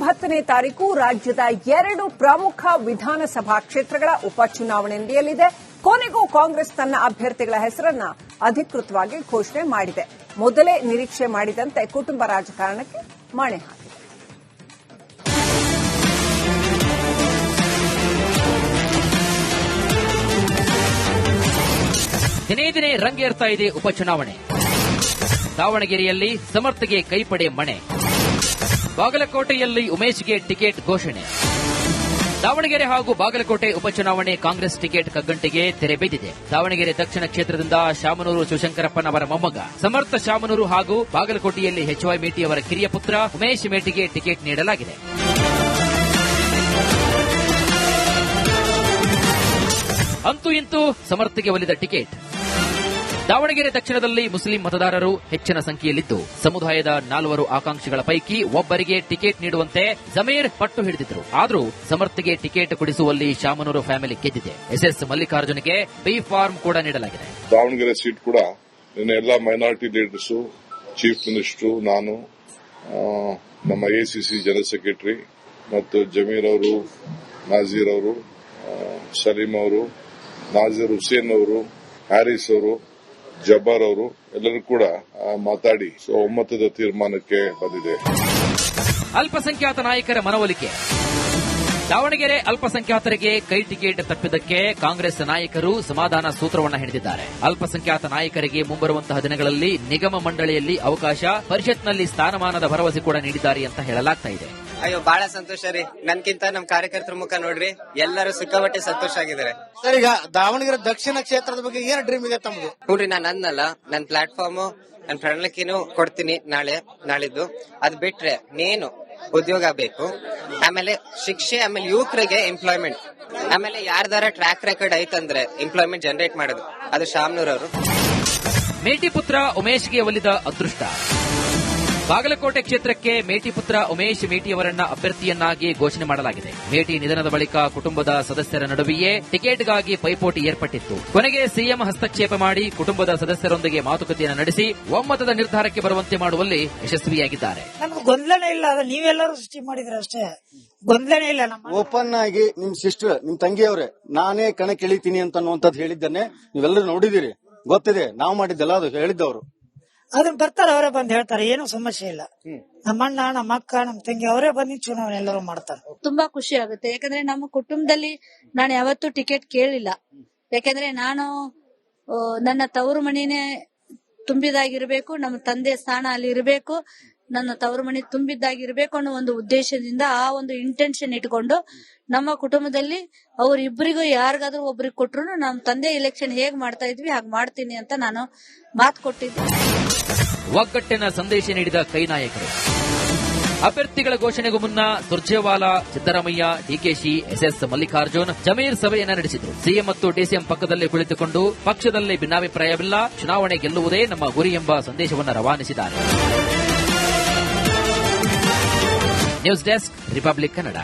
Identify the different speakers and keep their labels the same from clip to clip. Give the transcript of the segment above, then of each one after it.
Speaker 1: 9ನೇ ತಾರೀಕು ರಾಜ್ಯದ 2 ಪ್ರಮುಖ ವಿಧಾನಸಭಾ ಕ್ಷೇತ್ರಗಳ ಉಪಚುನಾವಣೆ ನಡೆಯಲಿದೆ. ಕೊನೆಗೂ ಕಾಂಗ್ರೆಸ್ ತನ್ನ ಅಭ್ಯರ್ಥಿಗಳ ಹೆಸರನ್ನ ಅಧಿಕೃತವಾಗಿ ಘೋಷಣೆ ಮಾಡಿದೆ. ಮೊದಲೇ ನಿರೀಕ್ಷೆ ಮಾಡಿದಂತೆ ಕುಟುಂಬ ರಾಜಕಾರಣಕ್ಕೆ ಮಣೆ ಹಾಕಿದೆ.
Speaker 2: ದಿನೇ ದಿನೇ ರಂಗೇರ್ತಾ ಇದೆ ಉಪಚುನಾವಣೆ. ದಾವಣಗೆರೆಯಲ್ಲಿ ಸಮರ್ಥಗೆ ಕೈಪಡೆ ಮಣೆ, ಬಾಗಲಕೋಟೆಯಲ್ಲಿ ಉಮೇಶ್ಗೆ ಟಿಕೆಟ್ ಘೋಷಣೆ. ದಾವಣಗೆರೆ ಹಾಗೂ ಬಾಗಲಕೋಟೆ ಉಪಚುನಾವಣೆ ಕಾಂಗ್ರೆಸ್ ಟಿಕೆಟ್ ಕಗ್ಗಂಟಿಗೆ ತೆರೆ ಬಿದ್ದಿದೆ. ದಾವಣಗೆರೆ ದಕ್ಷಿಣ ಕ್ಷೇತ್ರದಿಂದ ಶಾಮನೂರು ಶಿವಶಂಕರಪ್ಪನವರ ಮೊಮ್ಮಗ ಸಮರ್ಥ ಶಾಮನೂರು ಹಾಗೂ ಬಾಗಲಕೋಟೆಯಲ್ಲಿ ಎಚ್ವೈ ಮೇಟಿ ಅವರ ಕಿರಿಯ ಪುತ್ರ ಉಮೇಶ್ ಮೇಟಿಗೆ ಟಿಕೆಟ್ ನೀಡಲಾಗಿದೆ. ಅಂತೂ ಇಂತೂ ಸಮರ್ಥಗೆ ಒಲಿದ ಟಿಕೆಟ್. ದಾವಣಗೆರೆ ದಕ್ಷಿಣದಲ್ಲಿ ಮುಸ್ಲಿಂ ಮತದಾರರು ಹೆಚ್ಚಿನ ಸಂಖ್ಯೆಯಲ್ಲಿದ್ದು, ಸಮುದಾಯದ 4 ಆಕಾಂಕ್ಷಿಗಳ ಪೈಕಿ ಒಬ್ಬರಿಗೆ ಟಿಕೆಟ್ ನೀಡುವಂತೆ ಜಮೀರ್ ಪಟ್ಟು ಹಿಡಿದಿದ್ರು. ಆದರೂ ಸಮರ್ಥಗೆ ಟಿಕೆಟ್ ಕೊಡಿಸುವಲ್ಲಿ ಶಾಮನೂರು ಫ್ಯಾಮಿಲಿ ಗೆದ್ದಿದೆ. ಎಸ್ಎಸ್ ಮಲ್ಲಿಕಾರ್ಜುನ್ಗೆ ಬಿ ಫಾರ್ಮ್ ಕೂಡ ನೀಡಲಾಗಿದೆ.
Speaker 3: ದಾವಣಗೆರೆ ಸೀಟ್ ಕೂಡ ಎಲ್ಲ ಮೈನಾರಿಟಿ ಲೀಡರ್ಸ್, ಚೀಫ್ ಮಿನಿಸ್ಟರ್, ನಾನು, ನಮ್ಮ ಎಸಿಸಿ ಜನರಲ್ ಸೆಕ್ರೆಟರಿ ಮತ್ತು ಜಮೀರ್ ಅವರು, ನಾಜೀರ್ ಅವರು, ಸಲೀಂ ಅವರು, ನಾಜೀರ್ ಹುಸೇನ್ ಅವರು, ಹ್ಯಾರಿಸ್ ಅವರು, ಜಬ್ಬಾರ್ ಅವರು ಎಲ್ಲರೂ ಕೂಡ ಮಾತಾಡಿ ಒಮ್ಮತದ ತೀರ್ಮಾನಕ್ಕೆ ಬಂದಿದೆ.
Speaker 2: ಅಲ್ಪಸಂಖ್ಯಾತ ನಾಯಕರ ಮನವೊಲಿಕೆ. ದಾವಣಗೆರೆ ಅಲ್ಪಸಂಖ್ಯಾತರಿಗೆ ಕೈ ಟಿಕೆಟ್ ತಪ್ಪಿದ್ದಕ್ಕೆ ಕಾಂಗ್ರೆಸ್ ನಾಯಕರು ಸಮಾಧಾನ ಸೂತ್ರವನ್ನು ಹಿಡಿದಿದ್ದಾರೆ. ಅಲ್ಪಸಂಖ್ಯಾತ ನಾಯಕರಿಗೆ ಮುಂಬರುವಂತಹ ದಿನಗಳಲ್ಲಿ ನಿಗಮ ಮಂಡಳಿಯಲ್ಲಿ ಅವಕಾಶ, ಪರಿಷತ್ನಲ್ಲಿ ಸ್ಥಾನಮಾನದ ಭರವಸೆ ಕೂಡ ನೀಡಿದ್ದಾರೆ ಅಂತ ಹೇಳಲಾಗ್ತಾ ಇದೆ.
Speaker 4: ಅಯ್ಯೋ, ಬಹಳ ಸಂತೋಷ ರೀ. ನನ್ಕಿಂತ ನಮ್ ಕಾರ್ಯಕರ್ತರ ಮುಖ ನೋಡ್ರಿ, ಎಲ್ಲರೂ ಸಿಕ್ಕಾಪಟ್ಟೆ ಸಂತೋಷ ಆಗಿದ್ದಾರೆ.
Speaker 5: ಸರ್, ಈಗ ದಾವಣಗೆರೆ ದಕ್ಷಿಣ ಕ್ಷೇತ್ರದ ಬಗ್ಗೆ ಏನ್ ಡ್ರೀಮ್ ಇದೆ ತಮ್ಮದು?
Speaker 4: ನೋಡ್ರಿ, ನಾನು ಅನ್ನಲ್ಲ, ನನ್ ಪ್ಲಾಟ್ಫಾರ್ಮ್, ನನ್ ಪ್ರಣಾಳಿಕೆನೂ ಕೊಡ್ತೀನಿ ನಾಳಿದ್ದು. ಅದ್ ಬಿಟ್ರೆ ನೇನು ಉದ್ಯೋಗ ಬೇಕು, ಆಮೇಲೆ ಶಿಕ್ಷೆ, ಆಮೇಲೆ ಯುವಕರಿಗೆ ಎಂಪ್ಲಾಯ್ಮೆಂಟ್, ಆಮೇಲೆ ಯಾರ್ದಾರ ಟ್ರ್ಯಾಕ್ ರೆಕಾರ್ಡ್ ಐತಂದ್ರೆ ಎಂಪ್ಲಾಯ್ಮೆಂಟ್ ಜನರೇಟ್ ಮಾಡೋದು, ಅದು ಶಾಮನೂರ್ ಅವರು.
Speaker 2: ಮೇಟಿ ಪುತ್ರ ಉಮೇಶ್ಗೆ ಒಲಿದ ಅದೃಷ್ಟ. ಬಾಗಲಕೋಟೆ ಕ್ಷೇತ್ರಕ್ಕೆ ಮೇಟಿ ಪುತ್ರ ಉಮೇಶ್ ಮೇಟಿಯವರನ್ನ ಅಭ್ಯರ್ಥಿಯನ್ನಾಗಿ ಘೋಷಣೆ ಮಾಡಲಾಗಿದೆ. ಮೇಟಿ ನಿಧನದ ಬಳಿಕ ಕುಟುಂಬದ ಸದಸ್ಯರ ನಡುವೆಯೇ ಟಿಕೆಟ್ಗಾಗಿ ಪೈಪೋಟಿ ಏರ್ಪಟ್ಟಿತ್ತು. ಕೊನೆಗೆ ಸಿಎಂ ಹಸ್ತಕ್ಷೇಪ ಮಾಡಿ ಕುಟುಂಬದ ಸದಸ್ಯರೊಂದಿಗೆ ಮಾತುಕತೆಯನ್ನು ನಡೆಸಿ ಒಮ್ಮತದ ನಿರ್ಧಾರಕ್ಕೆ ಬರುವಂತೆ ಮಾಡುವಲ್ಲಿ ಯಶಸ್ವಿಯಾಗಿದ್ದಾರೆ.
Speaker 6: ನಮ್ಗೆ ಗೊಂದಲನೇ ಇಲ್ಲ, ಅದು ನೀವೆಲ್ಲರೂ ಸೃಷ್ಟಿ ಮಾಡಿದ್ರೆ ಅಷ್ಟೇ, ಗೊಂದಲನೇ ಇಲ್ಲ.
Speaker 5: ಓಪನ್ ಆಗಿ ನಿಮ್ ಸಿಸ್ಟರ್, ನಿಮ್ ತಂಗಿಯವರೇ, ನಾನೇ ಕಣಕ್ಕಿಳಿತೀನಿ ಅನ್ನುವಂಥದ್ದು ಹೇಳಿದ್ದನ್ನೇ ನೀವೆಲ್ಲರೂ ನೋಡಿದಿರಿ, ಗೊತ್ತಿದೆ. ನಾವು ಮಾಡಿದ್ದಲ್ಲ, ಅದು ಹೇಳಿದ್ದವರು.
Speaker 6: ಅದನ್ನ ಬರ್ತಾರೆ, ಅವರೇ ಬಂದು ಹೇಳ್ತಾರೆ, ಏನೂ ಸಮಸ್ಯೆ ಇಲ್ಲ. ನಮ್ಮ ಅಣ್ಣ, ನಮ್ಮ ಅಕ್ಕ, ನಮ್ಮ ತಂಗಿ ಅವರೇ ಬಂದು ಚುನಾವಣೆ ಎಲ್ಲರೂ ಮಾಡ್ತಾರೆ.
Speaker 7: ತುಂಬಾ ಖುಷಿ ಆಗುತ್ತೆ. ಯಾಕಂದ್ರೆ ನಮ್ಮ ಕುಟುಂಬದಲ್ಲಿ ನಾನು ಯಾವತ್ತೂ ಟಿಕೆಟ್ ಕೇಳಿಲ್ಲ. ಯಾಕಂದ್ರೆ ನಾನು ನನ್ನ ತವರು ಮಣಿನೇ ತುಂಬಿದಾಗಿರ್ಬೇಕು, ನಮ್ಮ ತಂದೆ ಸ್ಥಾನ ಅಲ್ಲಿ ಇರಬೇಕು, ನನ್ನ ತವರು ಮಣಿ ತುಂಬಿದ್ದಾಗಿರ್ಬೇಕು ಅನ್ನೋ ಒಂದು ಉದ್ದೇಶದಿಂದ, ಆ ಒಂದು ಇಂಟೆನ್ಷನ್ ಇಟ್ಕೊಂಡು ನಮ್ಮ ಕುಟುಂಬದಲ್ಲಿ ಅವ್ರಿಬ್ಬರಿಗೂ ಯಾರಿಗಾದ್ರೂ ಒಬ್ರಿಗೆ ಕೊಟ್ರು ನಮ್ಮ ತಂದೆ ಎಲೆಕ್ಷನ್ ಹೇಗ್ ಮಾಡ್ತಾ ಇದ್ವಿ ಹಾಗೆ ಮಾಡ್ತೀನಿ ಅಂತ ನಾನು ಮಾತು ಕೊಟ್ಟಿದ್ದೆ.
Speaker 2: ಒಗ್ಗಟ್ಟಿನ ಸಂದೇಶ ನೀಡಿದ ಕೈ ನಾಯಕರು. ಅಭ್ಯರ್ಥಿಗಳ ಘೋಷಣೆಗೂ ಮುನ್ನ ಸುರ್ಜೇವಾಲಾ, ಸಿದ್ದರಾಮಯ್ಯ, ಡಿಕೆಶಿ, ಎಸ್ಎಸ್ ಮಲ್ಲಿಕಾರ್ಜುನ್, ಜಮೀರ್ ಸಭೆಯನ್ನ ನಡೆಸಿದರು. ಸಿಎಂ ಮತ್ತು ಡಿಸಿಎಂ ಪಕ್ಕದಲ್ಲೇ ಕುಳಿತುಕೊಂಡು ಪಕ್ಷದಲ್ಲಿ ಭಿನ್ನಾಭಿಪ್ರಾಯವಿಲ್ಲ, ಚುನಾವಣೆ ಗೆಲ್ಲುವುದೇ ನಮ್ಮ ಗುರಿ ಎಂಬ ಸಂದೇಶವನ್ನು ರವಾನಿಸಿದ್ದಾರೆ. News desk, Republic Kannada.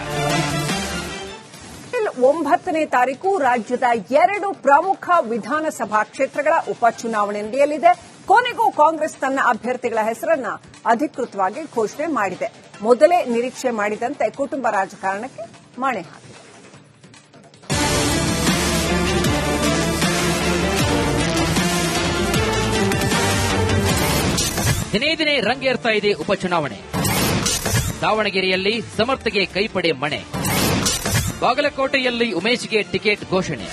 Speaker 1: 9ನೇ ತಾರೀಕು ರಾಜ್ಯದ 2 ಪ್ರಮುಖ ವಿಧಾನಸಭಾ ಕ್ಷೇತ್ರಗಳ ಉಪಚುನಾವಣೆ ನಡೆಯಲಿದೆ. ಕೊನೆಗೂ ಕಾಂಗ್ರೆಸ್ ತನ್ನ ಅಭ್ಯರ್ಥಿಗಳ ಹೆಸರನ್ನ ಅಧಿಕೃತವಾಗಿ ಘೋಷಣೆ ಮಾಡಿದೆ. ಮೊದಲೇ ನಿರೀಕ್ಷೆ ಮಾಡಿದಂತೆ ಕುಟುಂಬ ರಾಜಕಾರಣಕ್ಕೆ ಮಣೆ ಹಾಕಿದೆ.
Speaker 2: ದಿನೇ ದಿನೇ ರಂಗೇರ್ತಾ ಇದೆ ಉಪಚುನಾವಣೆ. ದಾವಣಗೆರೆಯಲ್ಲಿ ಸಮರ್ಥಗೆ ಕೈಪಡೆ ಮಣೆ, ಬಾಗಲಕೋಟೆಯಲ್ಲಿ ಉಮೇಶ್ಗೆ ಟಿಕೆಟ್ ಘೋಷಣೆ.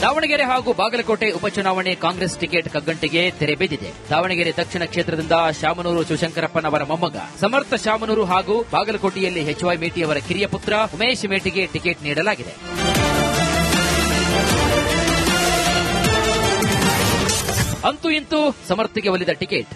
Speaker 2: ದಾವಣಗೆರೆ ಹಾಗೂ ಬಾಗಲಕೋಟೆ ಉಪಚುನಾವಣೆ ಕಾಂಗ್ರೆಸ್ ಟಿಕೆಟ್ ಕಗ್ಗಂಟಿಗೆ ತೆರೆ ಬಿದ್ದಿದೆ. ದಾವಣಗೆರೆ ದಕ್ಷಿಣ ಕ್ಷೇತ್ರದಿಂದ ಶಾಮನೂರು ಶಿವಶಂಕರಪ್ಪನವರ ಮೊಮ್ಮಗ ಸಮರ್ಥ ಶಾಮನೂರು ಹಾಗೂ ಬಾಗಲಕೋಟೆಯಲ್ಲಿ ಎಚ್ವೈ ಮೇಟಿ ಅವರ ಕಿರಿಯ ಪುತ್ರ ಉಮೇಶ್ ಮೇಟಿಗೆ ಟಿಕೆಟ್ ನೀಡಲಾಗಿದೆ. ಅಂತೂ ಇಂತೂ ಸಮರ್ಥಗೆ ಒಲಿದ ಟಿಕೆಟ್.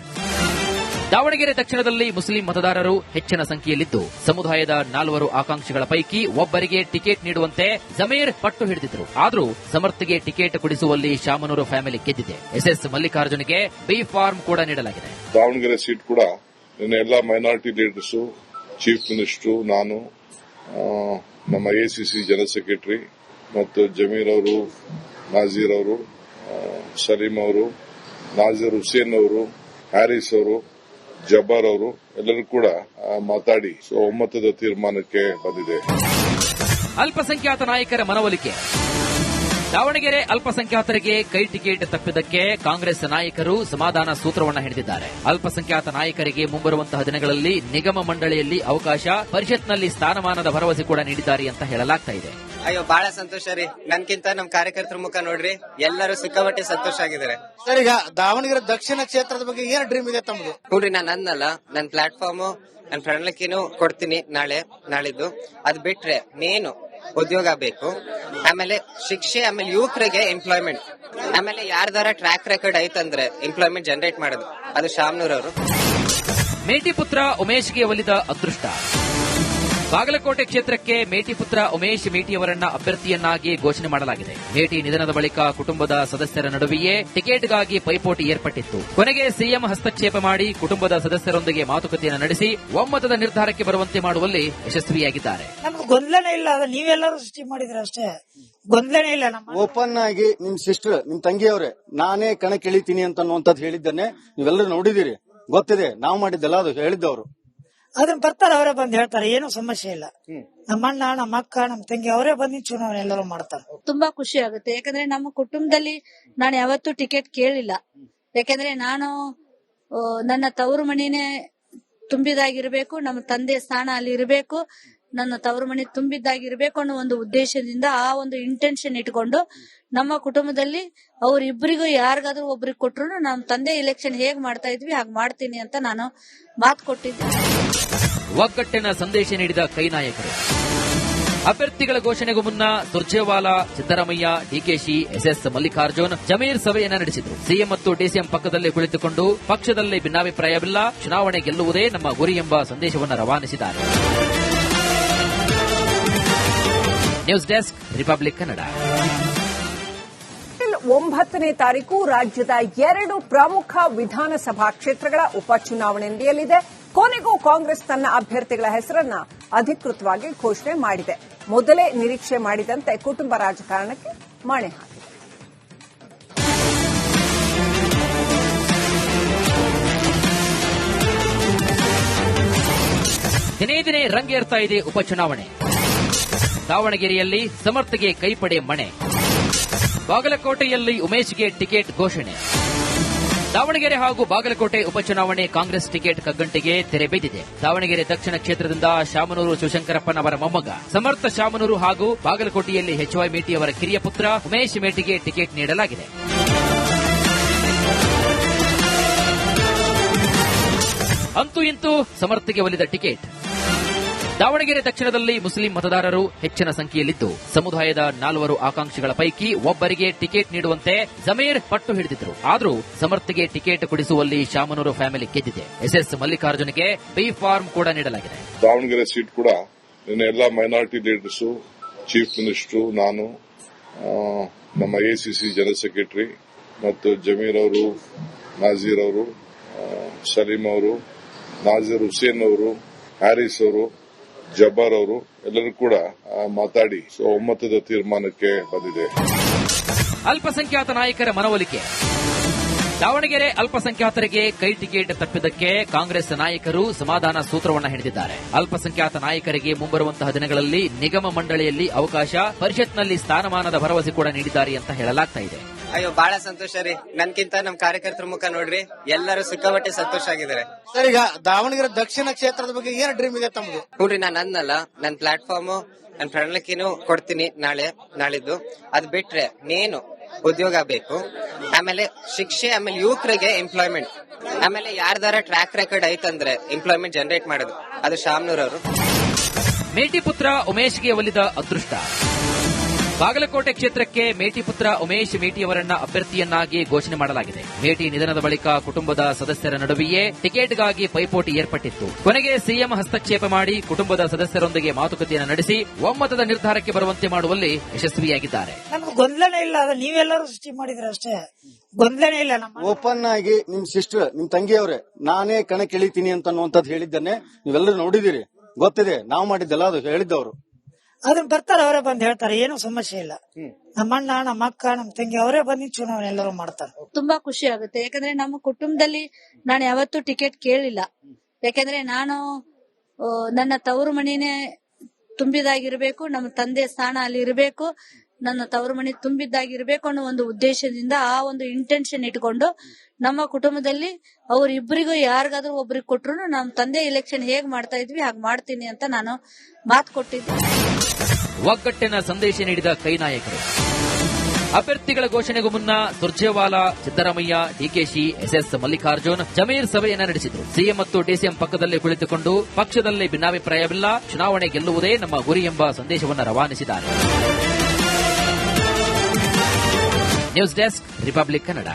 Speaker 2: ದಾವಣಗೆರೆ ದಕ್ಷಿಣದಲ್ಲಿ ಮುಸ್ಲಿಂ ಮತದಾರರು ಹೆಚ್ಚಿನ ಸಂಖ್ಯೆಯಲ್ಲಿದ್ದು, ಸಮುದಾಯದ 4 ಆಕಾಂಕ್ಷಿಗಳ ಪೈಕಿ ಒಬ್ಬರಿಗೆ ಟಿಕೆಟ್ ನೀಡುವಂತೆ ಜಮೀರ್ ಪಟ್ಟು ಹಿಡಿದಿದ್ರು. ಆದರೂ ಸಮರ್ಥಗೆ ಟಿಕೆಟ್ ಕೊಡಿಸುವಲ್ಲಿ ಶಾಮನೂರು ಫ್ಯಾಮಿಲಿ ಗೆದ್ದಿದೆ. ಎಸ್ಎಸ್ ಮಲ್ಲಿಕಾರ್ಜುನ್ಗೆ ಬಿ ಫಾರ್ಮ್ ಕೂಡ ನೀಡಲಾಗಿದೆ.
Speaker 3: ದಾವಣಗೆರೆ ಸೀಟ್ ಕೂಡ ಎಲ್ಲ ಮೈನಾರಿಟಿ ಲೀಡರ್ಸ್, ಚೀಫ್ ಮಿನಿಸ್ಟರ್, ನಾನು, ನಮ್ಮ ಎಸಿಸಿ ಜನರಲ್ ಸೆಕ್ರೆಟರಿ ಮತ್ತು ಜಮೀರ್ ಅವರು, ನಾಜೀರ್ ಅವರು, ಸಲೀಂ ಅವರು, ನಾಜೀರ್ ಹುಸೇನ್ ಅವರು, ಹ್ಯಾರಿಸ್ ಅವರು ಜಬ್ಬಾರ್ ಅವರು ಎಲ್ಲರೂ ಕೂಡ ಮಾತಾಡಿ ಒಮ್ಮತದ ತೀರ್ಮಾನಕ್ಕೆ ಬಂದಿದೆ.
Speaker 2: ಅಲ್ಪಸಂಖ್ಯಾತ ನಾಯಕರ ಮನವೊಲಿಕೆ. ದಾವಣಗೆರೆ ಅಲ್ಪಸಂಖ್ಯಾತರಿಗೆ ಕೈ ಟಿಕೆಟ್ ತಪ್ಪಿದ್ದಕ್ಕೆ ಕಾಂಗ್ರೆಸ್ ನಾಯಕರು ಸಮಾಧಾನ ಸೂತ್ರವನ್ನು ಹಿಡಿದಿದ್ದಾರೆ. ಅಲ್ಪಸಂಖ್ಯಾತ ನಾಯಕರಿಗೆ ಮುಂಬರುವಂತಹ ದಿನಗಳಲ್ಲಿ ನಿಗಮ ಮಂಡಳಿಯಲ್ಲಿ ಅವಕಾಶ, ಪರಿಷತ್ನಲ್ಲಿ ಸ್ಥಾನಮಾನದ ಭರವಸೆ ಕೂಡ ನೀಡಿದ್ದಾರೆ ಅಂತ ಹೇಳಲಾಗ್ತಾ ಇದೆ.
Speaker 4: ಅಯ್ಯೋ ಬಹಳ ಸಂತೋಷ ರೀ. ನನ್ಕಿಂತ ನಮ್ ಕಾರ್ಯಕರ್ತರ ಮುಖ ನೋಡ್ರಿ, ಎಲ್ಲರೂ ಸಿಕ್ಕಾಪಟ್ಟೆ ಸಂತೋಷ ಆಗಿದ್ದಾರೆ.
Speaker 8: ಸರ್, ಈಗ ದಾವಣಗೆರೆ ದಕ್ಷಿಣ ಕ್ಷೇತ್ರದ ಬಗ್ಗೆ ಏನ್ ಡ್ರೀಮ್ ಇದೆ ತಮ್ಮದು?
Speaker 4: ನೋಡ್ರಿ, ನಾನು ಅನ್ನಲ್ಲ, ನನ್ ಪ್ಲಾಟ್ಫಾರ್ಮ್ ನನ್ ಪ್ರಣಾಳಿಕೆನೂ ಕೊಡ್ತೀನಿ ನಾಳಿದ್ದು. ಅದ್ ಬಿಟ್ರೆ ಮೇನು ಉದ್ಯೋಗ ಬೇಕು, ಆಮೇಲೆ ಶಿಕ್ಷೆ, ಆಮೇಲೆ ಯುವಕರಿಗೆ ಎಂಪ್ಲಾಯ್ಮೆಂಟ್, ಆಮೇಲೆ ಯಾರ್ದಾರ ಟ್ರ್ಯಾಕ್ ರೆಕಾರ್ಡ್ ಐತಂದ್ರೆ ಎಂಪ್ಲಾಯ್ಮೆಂಟ್ ಜನರೇಟ್ ಮಾಡೋದು, ಅದು ಶಾಮನೂರ್ ಅವರು.
Speaker 2: ಮೇಟಿ ಪುತ್ರ ಉಮೇಶ್ಗೆ ಒಲಿದ ಅದೃಷ್ಟ. ಬಾಗಲಕೋಟೆ ಕ್ಷೇತ್ರಕ್ಕೆ ಮೇಟಿ ಪುತ್ರ ಉಮೇಶ್ ಮೇಟಿಯವರನ್ನ ಅಭ್ಯರ್ಥಿಯನ್ನಾಗಿ ಘೋಷಣೆ ಮಾಡಲಾಗಿದೆ. ಮೇಟಿ ನಿಧನದ ಬಳಿಕ ಕುಟುಂಬದ ಸದಸ್ಯರ ನಡುವೆಯೇ ಟಿಕೆಟ್ಗಾಗಿ ಪೈಪೋಟಿ ಏರ್ಪಟ್ಟಿತ್ತು. ಕೊನೆಗೆ ಸಿಎಂ ಹಸ್ತಕ್ಷೇಪ ಮಾಡಿ ಕುಟುಂಬದ ಸದಸ್ಯರೊಂದಿಗೆ ಮಾತುಕತೆಯನ್ನು ನಡೆಸಿ ಒಮ್ಮತದ ನಿರ್ಧಾರಕ್ಕೆ ಬರುವಂತೆ ಮಾಡುವಲ್ಲಿ ಯಶಸ್ವಿಯಾಗಿದ್ದಾರೆ.
Speaker 6: ನಮ್ಗೆ ಗೊಂದಲನೇ ಇಲ್ಲ, ಅದು ನೀವೆಲ್ಲರೂ ಸೃಷ್ಟಿ ಮಾಡಿದ್ರೆ ಅಷ್ಟೇ, ಗೊಂದಲನೇ ಇಲ್ಲ.
Speaker 5: ಓಪನ್ ಆಗಿ ನಿಮ್ ಸಿಸ್ಟರ್, ನಿಮ್ ತಂಗಿಯವರೇ, ನಾನೇ ಕಣಕ್ಕಿಳಿತೀನಿ ಅಂತನ್ನುವಂಥದ್ದು ಹೇಳಿದ್ದನ್ನೇ ನೀವೆಲ್ಲರೂ ನೋಡಿದಿರಿ, ಗೊತ್ತಿದೆ. ನಾವು ಮಾಡಿದ್ದಲ್ಲ, ಅದು ಹೇಳಿದ್ದವರು.
Speaker 6: ಅದನ್ನ ಬರ್ತಾರೆ, ಅವರೇ ಬಂದು ಹೇಳ್ತಾರೆ, ಏನು ಸಮಸ್ಯೆ ಇಲ್ಲ. ನಮ್ಮ ಅಣ್ಣ, ನಮ್ಮ ಅಕ್ಕ, ನಮ್ಮ ತಂಗಿ ಅವರೇ ಬಂದು ಚುನಾವಣೆ ಎಲ್ಲರೂ ಮಾಡ್ತಾರೆ.
Speaker 7: ತುಂಬಾ ಖುಷಿ ಆಗುತ್ತೆ. ಯಾಕಂದ್ರೆ ನಮ್ಮ ಕುಟುಂಬದಲ್ಲಿ ನಾನು ಯಾವತ್ತೂ ಟಿಕೆಟ್ ಕೇಳಿಲ್ಲ. ಯಾಕಂದ್ರೆ ನಾನು ನನ್ನ ತವರು ಮಣಿನೇ ತುಂಬಿದಾಗಿರ್ಬೇಕು, ನಮ್ಮ ತಂದೆ ಸ್ಥಾನ ಅಲ್ಲಿ ಇರಬೇಕು, ನನ್ನ ತವರು ಮಣಿ ತುಂಬಿದ್ದಾಗಿರ್ಬೇಕು ಅನ್ನೋ ಒಂದು ಉದ್ದೇಶದಿಂದ, ಆ ಒಂದು ಇಂಟೆನ್ಷನ್ ಇಟ್ಕೊಂಡು ನಮ್ಮ ಕುಟುಂಬದಲ್ಲಿ ಅವ್ರಿಬ್ರಿಗೂ ಯಾರಿಗಾದ್ರೂ ಒಬ್ರಿಗೆ ಕೊಟ್ರು ನಮ್ಮ ತಂದೆ ಎಲೆಕ್ಷನ್ ಹೇಗ್ ಮಾಡ್ತಾ ಇದ್ವಿ ಹಾಗೆ ಮಾಡ್ತೀನಿ ಅಂತ ನಾನು ಮಾತು ಕೊಟ್ಟಿದ್ದೆ.
Speaker 2: ಒಗ್ಗಟ್ಟಿನ ಸಂದೇಶ ನೀಡಿದ ಕೈ ನಾಯಕರು. ಅಭ್ಯರ್ಥಿಗಳ ಘೋಷಣೆಗೂ ಮುನ್ನ ಸುರ್ಜೇವಾಲಾ, ಸಿದ್ದರಾಮಯ್ಯ, ಡಿಕೆಶಿ, ಎಸ್ಎಸ್ ಮಲ್ಲಿಕಾರ್ಜುನ್, ಜಮೀರ್ ಸಭೆಯನ್ನ ನಡೆಸಿದರು. ಸಿಎಂ ಮತ್ತು ಡಿಸಿಎಂ ಪಕ್ಕದಲ್ಲೇ ಕುಳಿತುಕೊಂಡು ಪಕ್ಷದಲ್ಲಿ ಭಿನ್ನಾಭಿಪ್ರಾಯವಿಲ್ಲ, ಚುನಾವಣೆ ಗೆಲ್ಲುವುದೇ ನಮ್ಮ ಗುರಿ ಎಂಬ ಸಂದೇಶವನ್ನು ರವಾನಿಸಿದ್ದಾರೆ. News desk, Republic Kannada.
Speaker 1: 9ನೇ ತಾರೀಕು ರಾಜ್ಯದ 2 ಪ್ರಮುಖ ವಿಧಾನಸಭಾ ಕ್ಷೇತ್ರಗಳ ಉಪಚುನಾವಣೆ ನಡೆಯಲಿದೆ. ಕೊನೆಗೂ ಕಾಂಗ್ರೆಸ್ ತನ್ನ ಅಭ್ಯರ್ಥಿಗಳ ಹೆಸರನ್ನ ಅಧಿಕೃತವಾಗಿ ಘೋಷಣೆ ಮಾಡಿದೆ. ಮೊದಲೇ ನಿರೀಕ್ಷೆ ಮಾಡಿದಂತೆ ಕುಟುಂಬ ರಾಜಕಾರಣಕ್ಕೆ ಮಣೆ ಹಾಕಿದೆ.
Speaker 2: ದಿನೇ ದಿನೇ ರಂಗೇರ್ತಾ ಇದೆ ಉಪಚುನಾವಣೆ. ದಾವಣಗೆರೆಯಲ್ಲಿ ಸಮರ್ಥಗೆ ಕೈಪಡೆ ಮಣೆ. ಬಾಗಲಕೋಟೆಯಲ್ಲಿ ಉಮೇಶ್ಗೆ ಟಿಕೆಟ್ ಘೋಷಣೆ. ದಾವಣಗೆರೆ ಹಾಗೂ ಬಾಗಲಕೋಟೆ ಉಪಚುನಾವಣೆ ಕಾಂಗ್ರೆಸ್ ಟಿಕೆಟ್ ಕಗ್ಗಂಟಿಗೆ ತೆರೆ ಬಿದ್ದಿದೆ. ದಾವಣಗೆರೆ ದಕ್ಷಿಣ ಕ್ಷೇತ್ರದಿಂದ ಶಾಮನೂರು ಶಿವಶಂಕರಪ್ಪನವರ ಮೊಮ್ಮಗ ಸಮರ್ಥ ಶಾಮನೂರು ಹಾಗೂ ಬಾಗಲಕೋಟೆಯಲ್ಲಿ ಎಚ್ವೈ ಮೇಟಿಯವರ ಕಿರಿಯ ಪುತ್ರ ಉಮೇಶ್ ಮೇಟಿಗೆ ಟಿಕೆಟ್ ನೀಡಲಾಗಿದೆ. ಅಂತೂ ಇಂತೂ ಸಮರ್ಥಗೆ ಒಲಿದ ಟಿಕೆಟ್. ದಾವಣಗೆರೆ ದಕ್ಷಿಣದಲ್ಲಿ ಮುಸ್ಲಿಂ ಮತದಾರರು ಹೆಚ್ಚಿನ ಸಂಖ್ಯೆಯಲ್ಲಿದ್ದು, ಸಮುದಾಯದ 4 ಆಕಾಂಕ್ಷಿಗಳ ಪೈಕಿ ಒಬ್ಬರಿಗೆ ಟಿಕೆಟ್ ನೀಡುವಂತೆ ಜಮೀರ್ ಪಟ್ಟು ಹಿಡಿದಿದ್ರು. ಆದರೂ ಸಮರ್ಥಗೆ ಟಿಕೆಟ್ ಕೊಡಿಸುವಲ್ಲಿ ಶಾಮನೂರು ಫ್ಯಾಮಿಲಿ ಗೆದ್ದಿದೆ. ಎಸ್ಎಸ್ ಮಲ್ಲಿಕಾರ್ಜುನ್ಗೆ ಬಿ ಫಾರ್ಮ್ ಕೂಡ ನೀಡಲಾಗಿದೆ.
Speaker 3: ದಾವಣಗೆರೆ ಸೀಟ್ ಕೂಡ ನಿನ್ನೆ ಎಲ್ಲ ಮೈನಾರಿಟಿ ಲೀಡರ್ಸ್, ಚೀಫ್ ಮಿನಿಸ್ಟರ್, ನಾನು, ನಮ್ಮ ಎಸಿಸಿ ಜನರಲ್ ಸೆಕ್ರೆಟರಿ ಮತ್ತು ಜಮೀರ್ ಅವರು, ನಾಜೀರ್ ಅವರು, ಸಲೀಂ ಅವರು, ನಾಜೀರ್ ಹುಸೇನ್ ಅವರು, ಹ್ಯಾರಿಸ್ ಅವರು, ಜಬ್ಬಾರ್ ಅವರು ಎಲ್ಲರೂ ಕೂಡ ಮಾತಾಡಿ ಒಮ್ಮತದ ತೀರ್ಮಾನಕ್ಕೆ ಬಂದಿದೆ.
Speaker 2: ಅಲ್ಪಸಂಖ್ಯಾತ ನಾಯಕರ ಮನವೊಲಿಕೆ. ದಾವಣಗೆರೆ ಅಲ್ಪಸಂಖ್ಯಾತರಿಗೆ ಕೈ ಟಿಕೆಟ್ ತಪ್ಪಿದ್ದಕ್ಕೆ ಕಾಂಗ್ರೆಸ್ ನಾಯಕರು ಸಮಾಧಾನ ಸೂತ್ರವನ್ನು ಹಿಡಿದಿದ್ದಾರೆ. ಅಲ್ಪಸಂಖ್ಯಾತ ನಾಯಕರಿಗೆ ಮುಂಬರುವಂತಹ ದಿನಗಳಲ್ಲಿ ನಿಗಮ ಮಂಡಳಿಯಲ್ಲಿ ಅವಕಾಶ, ಪರಿಷತ್ನಲ್ಲಿ ಸ್ಥಾನಮಾನದ ಭರವಸೆ ಕೂಡ ನೀಡಿದ್ದಾರೆ ಅಂತ ಹೇಳಲಾಗ್ತಾ ಇದೆ.
Speaker 4: ಅಯ್ಯೋ ಬಹಳ ಸಂತೋಷ ರೀ. ನನ್ಕಿಂತ ನಮ್ ಕಾರ್ಯಕರ್ತರ ಮುಖ ನೋಡ್ರಿ, ಎಲ್ಲರೂ ಸಿಕ್ಕಾಪಟ್ಟೆ ಸಂತೋಷ ಆಗಿದ್ದಾರೆ.
Speaker 8: ಸರ್, ಈಗ ದಾವಣಗೆರೆ ದಕ್ಷಿಣ ಕ್ಷೇತ್ರದ ಬಗ್ಗೆ ಏನ್ ಡ್ರೀಮ್ ಇದೆ ತಮ್ಮದು?
Speaker 4: ನೋಡ್ರಿ, ನಾನು ಅನ್ನಲ್ಲ, ನನ್ ಪ್ಲಾಟ್ಫಾರ್ಮ್ ನನ್ ಪ್ರಣಾಳಿಕೆನೂ ಕೊಡ್ತೀನಿ ನಾಳಿದ್ದು. ಅದ್ ಬಿಟ್ರೆ ಮೇನು ಉದ್ಯೋಗ ಬೇಕು, ಆಮೇಲೆ ಶಿಕ್ಷೆ, ಆಮೇಲೆ ಯುವಕರಿಗೆ ಎಂಪ್ಲಾಯ್ಮೆಂಟ್, ಆಮೇಲೆ ಯಾರ್ದಾರ ಟ್ರ್ಯಾಕ್ ರೆಕಾರ್ಡ್ ಐತಂದ್ರೆ ಎಂಪ್ಲಾಯ್ಮೆಂಟ್ ಜನರೇಟ್ ಮಾಡೋದು, ಅದು ಶಾಮನೂರ್ ಅವರು.
Speaker 2: ಮೇಟಿ ಪುತ್ರ ಉಮೇಶ್ಗೆ ಒಲಿದ ಅದೃಷ್ಟ. ಬಾಗಲಕೋಟೆ ಕ್ಷೇತ್ರಕ್ಕೆ ಮೇಟಿ ಪುತ್ರ ಉಮೇಶ್ ಮೇಟಿಯವರನ್ನ ಅಭ್ಯರ್ಥಿಯನ್ನಾಗಿ ಘೋಷಣೆ ಮಾಡಲಾಗಿದೆ. ಮೇಟಿ ನಿಧನದ ಬಳಿಕ ಕುಟುಂಬದ ಸದಸ್ಯರ ನಡುವೆಯೇ ಟಿಕೆಟ್ಗಾಗಿ ಪೈಪೋಟಿ ಏರ್ಪಟ್ಟಿತ್ತು. ಕೊನೆಗೆ ಸಿಎಂ ಹಸ್ತಕ್ಷೇಪ ಮಾಡಿ ಕುಟುಂಬದ ಸದಸ್ಯರೊಂದಿಗೆ ಮಾತುಕತೆಯನ್ನು ನಡೆಸಿ ಒಮ್ಮತದ ನಿರ್ಧಾರಕ್ಕೆ ಬರುವಂತೆ ಮಾಡುವಲ್ಲಿ ಯಶಸ್ವಿಯಾಗಿದ್ದಾರೆ.
Speaker 6: ನಮ್ಗೆ ಗೊಂದಲನೇ ಇಲ್ಲ, ಅದು ನೀವೆಲ್ಲರೂ ಸೃಷ್ಟಿ ಮಾಡಿದ್ರೆ ಅಷ್ಟೇ, ಗೊಂದಲನೇ ಇಲ್ಲ.
Speaker 5: ಓಪನ್ ಆಗಿ ನಿಮ್ ಸಿಸ್ಟರ್, ನಿಮ್ ತಂಗಿಯವರೇ, ನಾನೇ ಕಣಕ್ಕಿಳಿತೀನಿ ಅಂತನ್ನುವಂಥದ್ದು ಹೇಳಿದ್ದನ್ನೇ ನೀವೆಲ್ಲರೂ ನೋಡಿದಿರಿ, ಗೊತ್ತಿದೆ. ನಾವು ಮಾಡಿದ್ದಲ್ಲ, ಅದು ಹೇಳಿದ್ದವರು.
Speaker 6: ಅದನ್ನ ಬರ್ತಾರೆ ಅವರೇ ಬಂದ್ ಹೇಳ್ತಾರೆ, ಏನು ಸಮಸ್ಯೆ ಇಲ್ಲ. ನಮ್ಮ ಅಣ್ಣ, ನಮ್ಮ ಅಕ್ಕ, ನಮ್ಮ ತಂಗಿ ಅವರೇ ಬಂದು ಚುನಾವಣೆ ಎಲ್ಲರೂ ಮಾಡ್ತಾರೆ.
Speaker 7: ತುಂಬಾ ಖುಷಿ ಆಗುತ್ತೆ. ಯಾಕಂದ್ರೆ ನಮ್ಮ ಕುಟುಂಬದಲ್ಲಿ ನಾನು ಯಾವತ್ತೂ ಟಿಕೆಟ್ ಕೇಳಿಲ್ಲ. ಯಾಕಂದ್ರೆ ನಾನು ನನ್ನ ತವರು ಮಣಿನೇ ತುಂಬಿದಾಗಿರ್ಬೇಕು, ನಮ್ಮ ತಂದೆ ಸ್ಥಾನ ಅಲ್ಲಿ ಇರಬೇಕು, ನನ್ನ ತವರು ಮಣಿ ತುಂಬಿದ್ದಾಗಿರ್ಬೇಕು ಅನ್ನೋ ಒಂದು ಉದ್ದೇಶದಿಂದ, ಆ ಒಂದು ಇಂಟೆನ್ಷನ್ ಇಟ್ಕೊಂಡು ನಮ್ಮ ಕುಟುಂಬದಲ್ಲಿ ಅವರಿಬ್ಬರಿಗೂ ಯಾರಿಗಾದ್ರೂ ಒಬ್ರಿಗೆ ಕೊಟ್ರು ನಮ್ಮ ತಂದೆ ಎಲೆಕ್ಷನ್ ಹೇಗ್ ಮಾಡ್ತಾ ಇದ್ವಿ ಹಾಗೆ ಮಾಡ್ತೀನಿ ಅಂತ ನಾನು ಮಾತು ಕೊಟ್ಟಿದ್ದೆ.
Speaker 2: ಒಗ್ಗಟ್ಟಿನ ಸಂದೇಶ ನೀಡಿದ ಕೈ ನಾಯಕರು. ಅಭ್ಯರ್ಥಿಗಳ ಘೋಷಣೆಗೂ ಮುನ್ನ ಸುರ್ಜೇವಾಲಾ, ಸಿದ್ದರಾಮಯ್ಯ, ಡಿಕೆಶಿ, ಎಸ್ಎಸ್ ಮಲ್ಲಿಕಾರ್ಜುನ್, ಜಮೀರ್ ಸಭೆಯನ್ನ ನಡೆಸಿದರು. ಸಿಎಂ ಮತ್ತು ಡಿಸಿಎಂ ಪಕ್ಕದಲ್ಲೇ ಕುಳಿತುಕೊಂಡು ಪಕ್ಷದಲ್ಲಿ ಭಿನ್ನಾಭಿಪ್ರಾಯವಿಲ್ಲ, ಚುನಾವಣೆ ಗೆಲ್ಲುವುದೇ ನಮ್ಮ ಗುರಿ ಎಂಬ ಸಂದೇಶವನ್ನು ರವಾನಿಸಿದ್ದಾರೆ. News desk, Republic Kannada.